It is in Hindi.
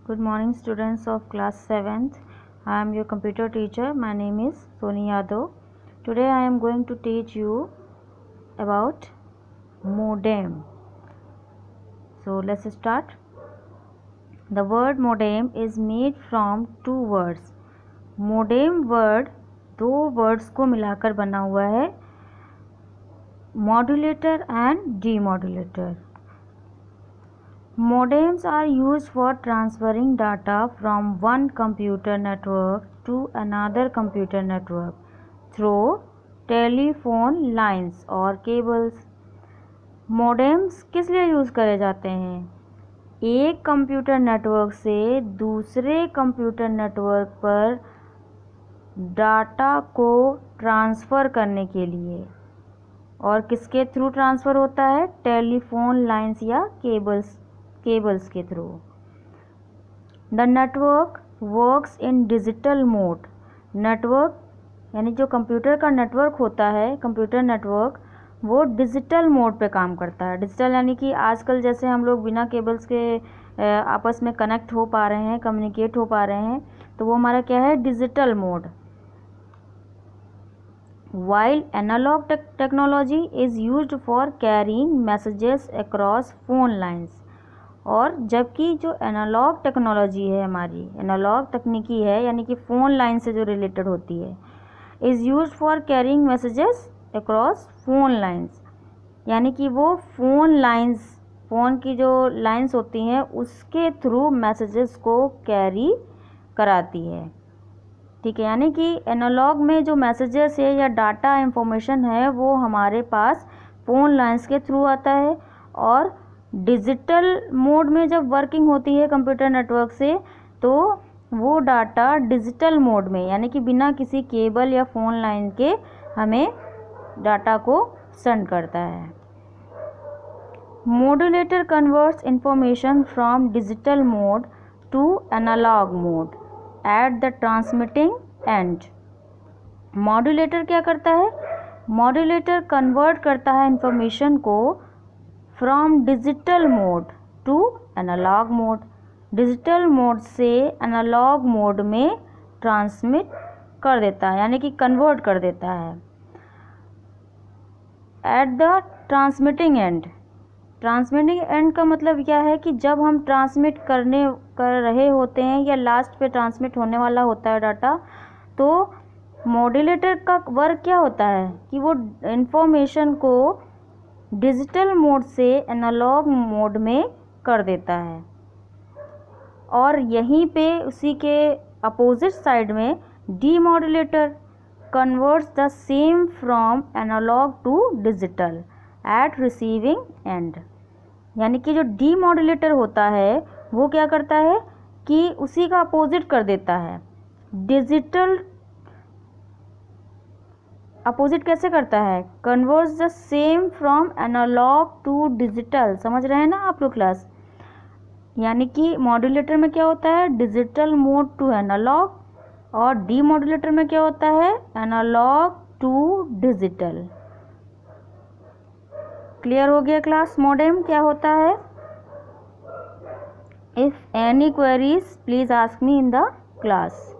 Good morning, students of class 7th. I am your computer teacher. My name is Soni Yadav. Today I am going to teach you about modem. So let's start. The word modem is made from two words. Modem word दो वर्ड्स को मिलाकर बना हुआ है, modulator and demodulator. Modems are used for transferring data from one computer network to another computer network through telephone lines or cables. Modems किस लिए यूज़ करे जाते हैं? एक कंप्यूटर नेटवर्क से दूसरे कंप्यूटर नेटवर्क पर डाटा को ट्रांसफ़र करने के लिए. और किसके थ्रू ट्रांसफ़र होता है? टेलीफोन लाइंस या केबल्स के through. The network works in digital mode. Network यानी जो कंप्यूटर का नेटवर्क होता है, कंप्यूटर नेटवर्क, वो डिजिटल मोड पे काम करता है. डिजिटल यानी कि आजकल जैसे हम लोग बिना केबल्स के आपस में कनेक्ट हो पा रहे हैं, कम्युनिकेट हो पा रहे हैं, तो वो हमारा क्या है? Digital mode. While analog technology is used for carrying messages across phone lines. और जबकि जो एनालॉग टेक्नोलॉजी है, हमारी एनालॉग तकनीकी है, यानी कि फ़ोन लाइन से जो रिलेटेड होती है, is used for carrying messages across phone lines, यानी कि वो फ़ोन लाइंस, फ़ोन की जो लाइंस होती हैं उसके थ्रू मैसेजेस को कैरी कराती है. ठीक है, यानी कि एनालॉग में जो मैसेजेस है या डाटा इंफॉर्मेशन है वो हमारे पास फ़ोन लाइंस के थ्रू आता है, और डिजिटल मोड में जब वर्किंग होती है कंप्यूटर नेटवर्क से, तो वो डाटा डिजिटल मोड में, यानी कि बिना किसी केबल या फ़ोन लाइन के हमें डाटा को सेंड करता है. Modulator converts information from digital mode to analogue mode at the transmitting end. Modulator क्या करता है? मॉड्यूलेटर कन्वर्ट करता है इंफॉर्मेशन को from digital mode to analogue mode. Digital mode से एनालॉग मोड में ट्रांसमिट कर देता है, यानी कि कन्वर्ट कर देता है. At the transmitting end. Transmitting end का मतलब क्या है कि जब हम ट्रांसमिट कर रहे होते हैं या लास्ट पे ट्रांसमिट होने वाला होता है डाटा, तो मॉड्यूलेटर का वर्क क्या होता है कि वो इंफॉर्मेशन को डिजिटल मोड से एनालॉग मोड में कर देता है. और यहीं पे उसी के अपोजिट साइड में demodulator converts the same from analogue to digital at receiving end. यानी कि जो डीमॉड्यूलेटर होता है वो क्या करता है कि उसी का अपोजिट कर देता है. डिजिटल अपोजिट कैसे करता है? Converts the same from analogue to digital. समझ रहे हैं ना आप लोग क्लास? यानी कि मॉड्यूलेटर में क्या होता है? डिजिटल मोड टू एनालॉग, और डीमॉड्यूलेटर में क्या होता है? Analogue to digital. क्लियर हो गया क्लास? मॉडेम क्या होता है? If any queries please ask me in the class.